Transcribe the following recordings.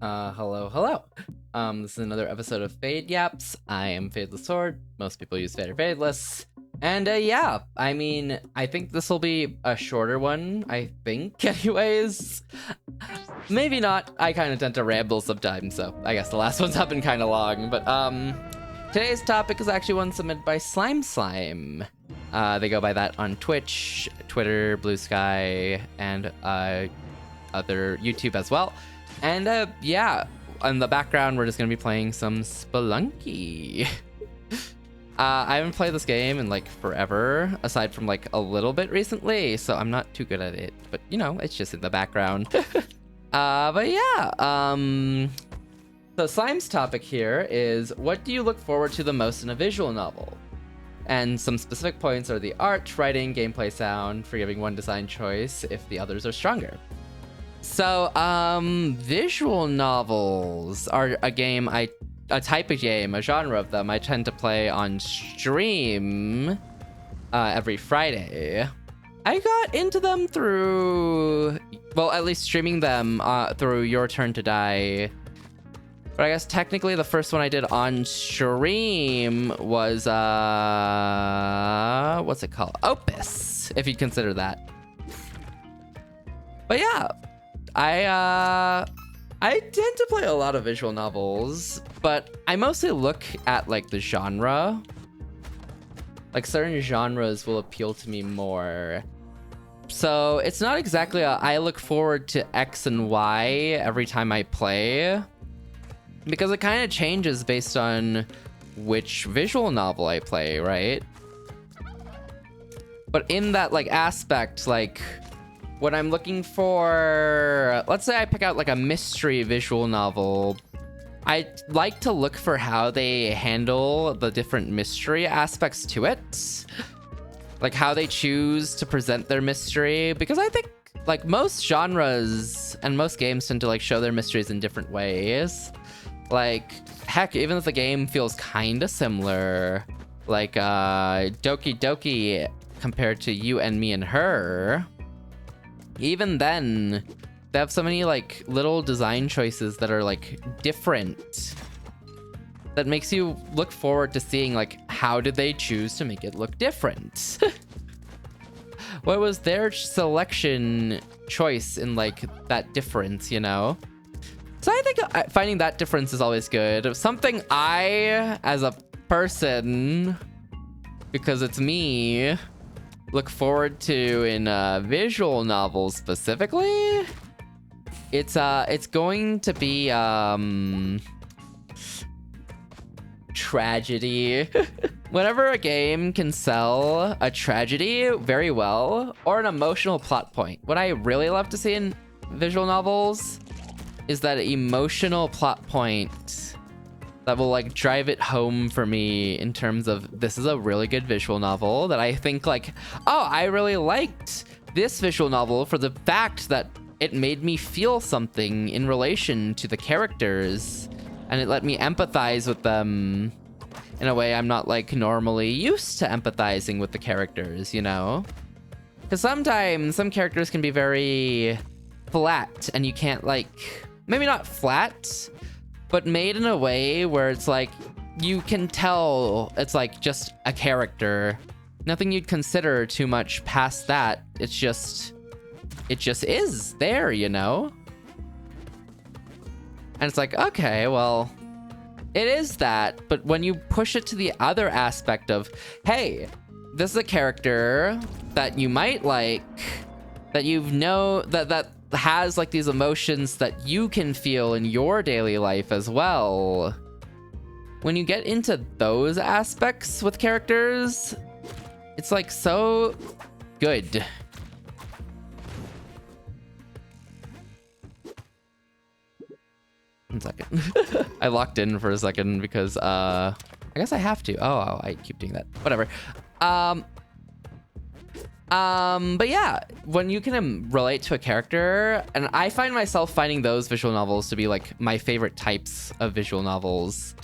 Hello. This is another episode of Yaps. I am Fadelessword. Most people use Fade or Fadeless. And yeah, I mean, I think this will be a shorter one, I think, anyways. Maybe not. I kind of tend to ramble sometimes, so I guess the last ones have been kind of long. But today's topic is actually one submitted by Slime. They go by that on Twitch, Twitter, Blue Sky, and other YouTube as well. And yeah, in the background, we're just gonna be playing some Spelunky. I haven't played this game in like forever, aside from like a little bit recently, so I'm not too good at it. But you know, it's just in the background. But yeah, so Slime's topic here is, what do you look forward to the most in a visual novel? And some specific points are the art, writing, gameplay, sound, for giving one design choice if the others are stronger. So, visual novels are a type of game, a genre of them I tend to play on stream every Friday. I got into them through, well, at least streaming them through Your Turn to Die. But I guess technically the first one I did on stream was, what's it called? Opus, if you'd consider that. But yeah. I tend to play a lot of visual novels, but I mostly look at like the genre. Like certain genres will appeal to me more. So it's not exactly I look forward to X and Y every time I play, because it kind of changes based on which visual novel I play, right? But in that like aspect, like, when I'm looking for, let's say I pick out like a mystery visual novel, I like to look for how they handle the different mystery aspects to it. Like how they choose to present their mystery, because I think like most genres and most games tend to like show their mysteries in different ways. Like, heck, even if the game feels kind of similar, like Doki Doki compared to You and Me and Her, even then, they have so many like little design choices that are like different, that makes you look forward to seeing like, how did they choose to make it look different? What was their selection choice in like that difference, you know? So I think finding that difference is always good. Something I, as a person, because it's me, look forward to in visual novels specifically, it's going to be tragedy. Whenever a game can sell a tragedy very well, or an emotional plot point, what I really love to see in visual novels is that emotional plot point that will like drive it home for me in terms of, this is a really good visual novel that I think like, oh, I really liked this visual novel for the fact that it made me feel something in relation to the characters, and it let me empathize with them in a way I'm not like normally used to empathizing with the characters, you know? Because sometimes some characters can be very flat, and you can't like, maybe not flat, but made in a way where it's like, you can tell it's like just a character. Nothing you'd consider too much past that. It just is there, you know? And it's like, okay, well, it is that. But when you push it to the other aspect of, hey, this is a character that you might like, that that has like these emotions that you can feel in your daily life as well. When you get into those aspects with characters, it's like so good. One second. I locked in for a second because I guess I have to. Oh, I keep doing that. Whatever. But yeah, when you can relate to a character, and I find myself finding those visual novels to be like my favorite types of visual novels.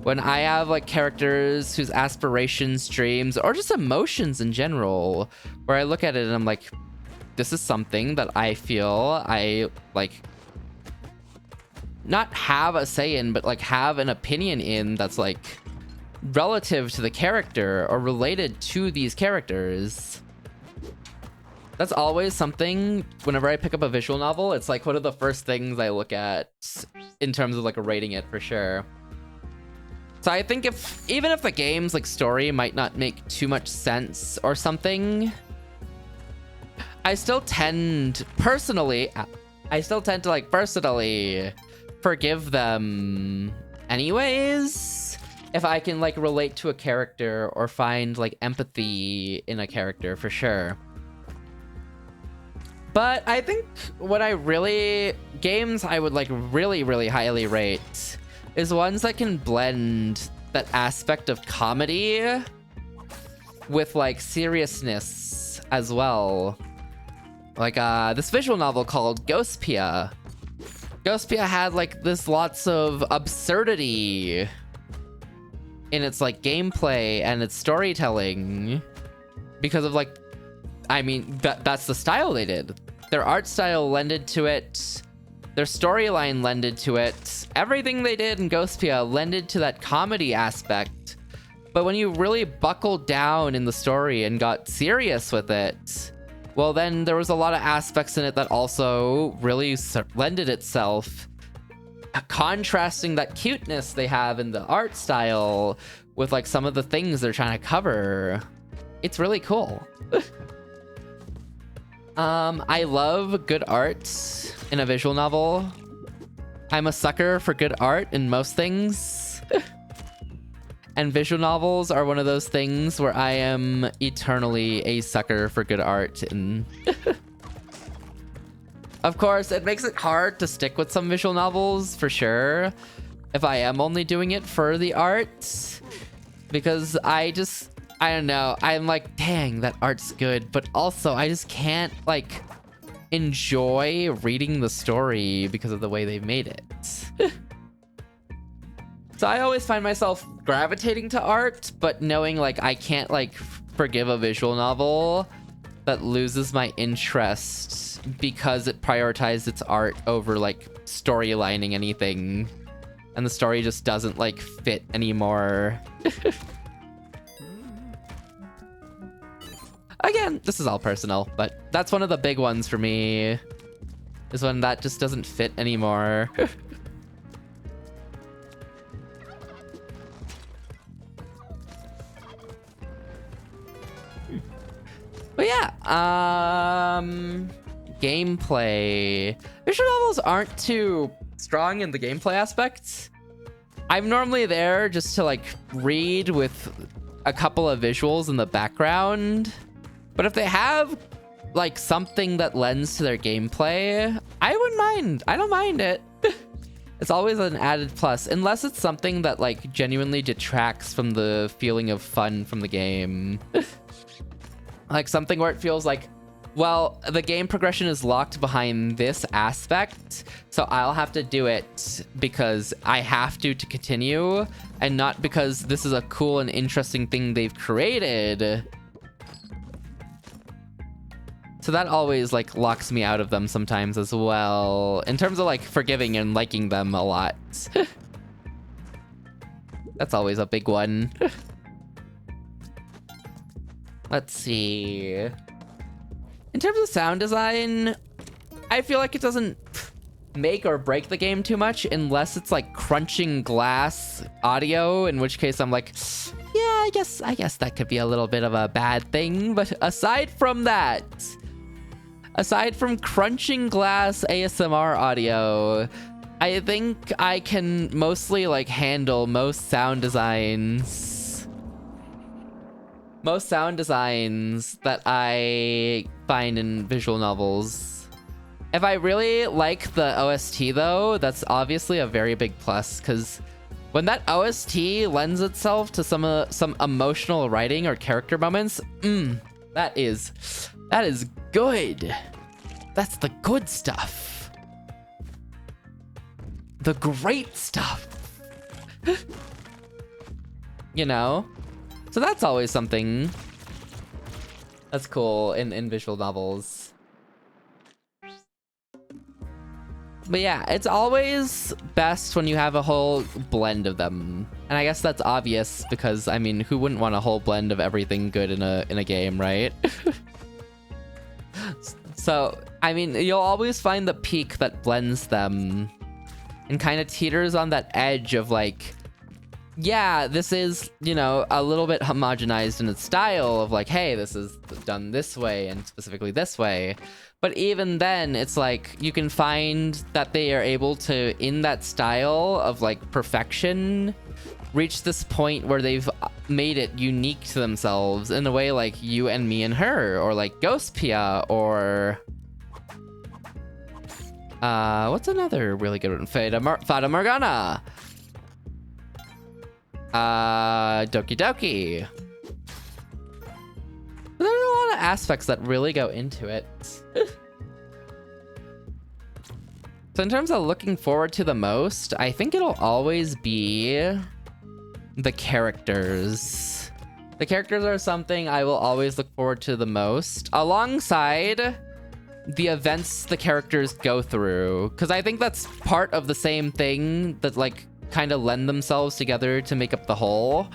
When I have like characters whose aspirations, dreams, or just emotions in general, where I look at it and I'm like, this is something that I feel I like not have a say in, but like have an opinion in that's like relative to the character or related to these characters. That's always something whenever I pick up a visual novel. It's like one of the first things I look at in terms of like rating it for sure. So I think even if the game's like story might not make too much sense or something, I still tend personally to like personally forgive them anyways if I can like relate to a character or find like empathy in a character for sure. But I think games I would like really highly rate is ones that can blend that aspect of comedy with like seriousness as well. Like this visual novel called Ghostpia. Ghostpia had like this lots of absurdity in its like gameplay and its storytelling because of like, I mean, that's the style they did. Their art style lended to it. Their storyline lended to it. Everything they did in Ghostpia lended to that comedy aspect. But when you really buckled down in the story and got serious with it, well, then there was a lot of aspects in it that also really lended itself, contrasting that cuteness they have in the art style with like some of the things they're trying to cover. It's really cool. I love good art in a visual novel. I'm a sucker for good art in most things. And visual novels are one of those things where I am eternally a sucker for good art. And of course, it makes it hard to stick with some visual novels for sure if I am only doing it for the art. Because I don't know, I'm like, dang, that art's good, but also I just can't like enjoy reading the story because of the way they made it. So I always find myself gravitating to art, but knowing like I can't like forgive a visual novel that loses my interest because it prioritized its art over like storylining anything, and the story just doesn't like fit anymore. Again, this is all personal, but that's one of the big ones for me, is when that just doesn't fit anymore. But yeah, gameplay. Visual novels aren't too strong in the gameplay aspects. I'm normally there just to like read with a couple of visuals in the background. But if they have like something that lends to their gameplay, I wouldn't mind. I don't mind it. It's always an added plus, unless it's something that like genuinely detracts from the feeling of fun from the game. Like something where it feels like, well, the game progression is locked behind this aspect, so I'll have to do it because I have to continue, and not because this is a cool and interesting thing they've created. So that always like locks me out of them sometimes as well, in terms of like forgiving and liking them a lot. That's always a big one. Let's see. In terms of sound design, I feel like it doesn't make or break the game too much unless it's like crunching glass audio, in which case I'm like, yeah, I guess that could be a little bit of a bad thing. But aside from that, aside from crunching glass ASMR audio, I think I can mostly like handle most sound designs. Most sound designs that I find in visual novels. If I really like the OST though, that's obviously a very big plus, because when that OST lends itself to some emotional writing or character moments, that is good. That's the good stuff. The great stuff. You know? So that's always something that's cool in visual novels. But yeah, it's always best when you have a whole blend of them. And I guess that's obvious because, I mean, who wouldn't want a whole blend of everything good in a game, right? So, I mean, you'll always find the peak that blends them and kind of teeters on that edge of like, yeah, this is, you know, a little bit homogenized in its style of like, hey, this is done this way and specifically this way. But even then, it's like you can find that they are able to, in that style of like perfection, reach this point where they've made it unique to themselves in a way like You and Me and Her, or like Ghost Pia, or what's another really good one? Fata Morgana, Doki Doki. There's a lot of aspects that really go into it. So in terms of looking forward to the most, I think it'll always be the characters. The characters are something I will always look forward to the most, alongside the events the characters go through. Because I think that's part of the same thing that like kind of lend themselves together to make up the whole.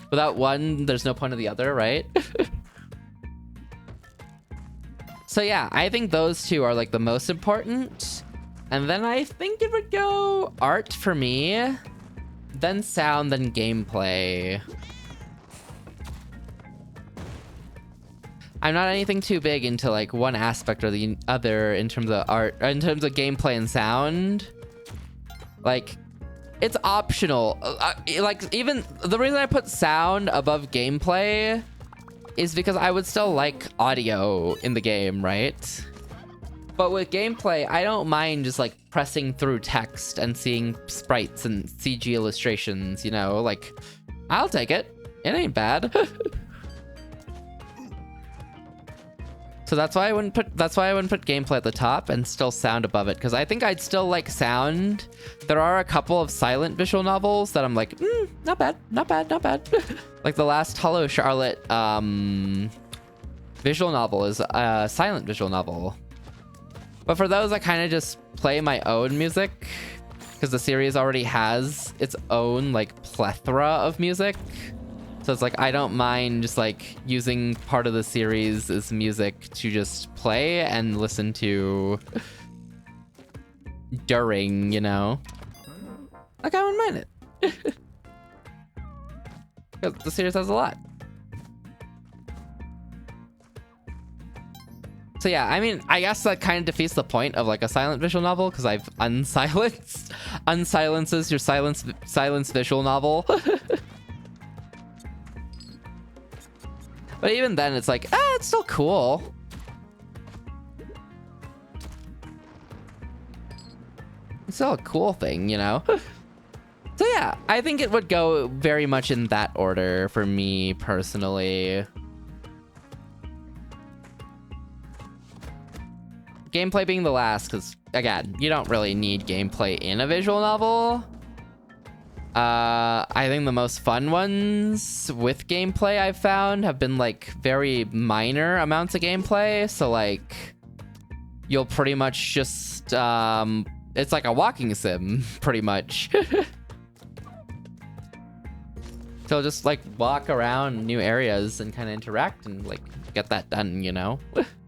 Without one, there's no point of the other, right? So yeah, I think those two are like the most important. And then I think it would go art for me, then sound, then gameplay. I'm not anything too big into like one aspect or the other in terms of art, or in terms of gameplay and sound. Like, it's optional. Like, even the reason I put sound above gameplay is because I would still like audio in the game, right? But with gameplay, I don't mind just like pressing through text and seeing sprites and CG illustrations, you know? Like, I'll take it. It ain't bad. So that's why I wouldn't put gameplay at the top and still sound above it, because I think I'd still like sound. There are a couple of silent visual novels that I'm like, not bad, not bad, not bad. Like the last Hollow Charlotte visual novel is a silent visual novel. But for those, I kind of just play my own music, because the series already has its own like plethora of music. So it's like, I don't mind just like using part of the series as music to just play and listen to during, you know? Like, I wouldn't mind it. Because the series has a lot. So yeah, I mean, I guess that kind of defeats the point of like a silent visual novel, because I've unsilences your silence visual novel. But even then, it's like, it's still cool. It's still a cool thing, you know? So yeah, I think it would go very much in that order for me personally. Gameplay being the last, because again, you don't really need gameplay in a visual novel. I think the most fun ones with gameplay I've found have been like very minor amounts of gameplay. So like, you'll pretty much just, it's like a walking sim, pretty much. So just like walk around new areas and kind of interact and like get that done, you know?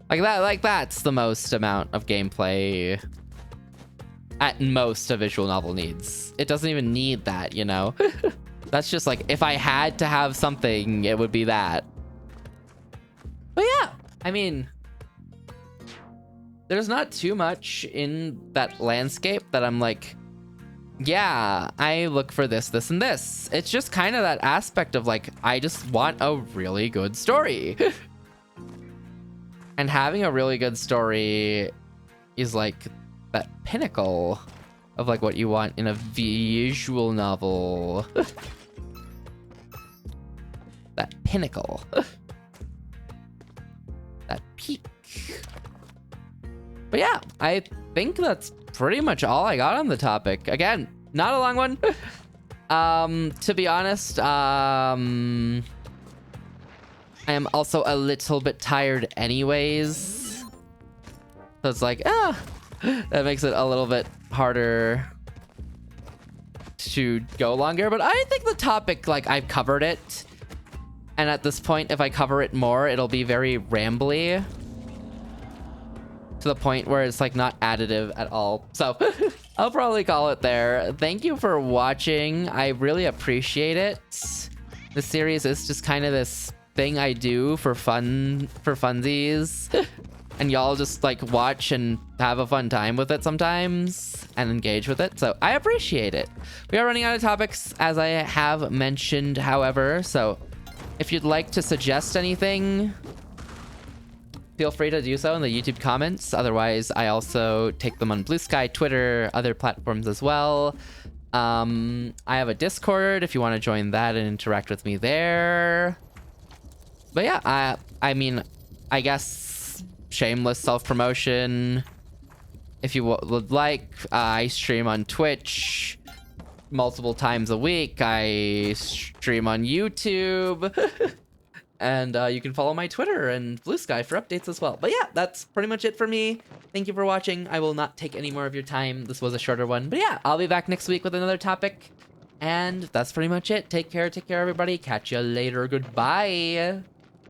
Like that's the most amount of gameplay at most a visual novel needs. It doesn't even need that, you know? That's just like, if I had to have something, it would be that. But yeah, I mean, there's not too much in that landscape that I'm like, yeah, I look for this, this, and this. It's just kind of that aspect of like, I just want a really good story. And having a really good story is like that pinnacle of like what you want in a visual novel. That pinnacle. That peak. But yeah, I think that's pretty much all I got on the topic. Again, not a long one. To be honest, I am also a little bit tired anyways. So it's like, that makes it a little bit harder to go longer. But I think the topic, like, I've covered it. And at this point, if I cover it more, it'll be very rambly. To the point where it's, like, not additive at all. So, I'll probably call it there. Thank you for watching. I really appreciate it. This series is just kind of this thing I do for fun, for funsies. And y'all just, like, watch and have a fun time with it sometimes. And engage with it. So, I appreciate it. We are running out of topics, as I have mentioned, however. So, if you'd like to suggest anything, feel free to do so in the YouTube comments. Otherwise, I also take them on Blue Sky, Twitter, other platforms as well. I have a Discord if you want to join that and interact with me there. But yeah, I mean, I guess shameless self-promotion. If you would like, I stream on Twitch multiple times a week. I stream on YouTube. And you can follow my Twitter and Blue Sky for updates as well. But yeah, that's pretty much it for me. Thank you for watching. I will not take any more of your time. This was a shorter one. But yeah, I'll be back next week with another topic. And that's pretty much it. Take care, everybody. Catch you later. Goodbye.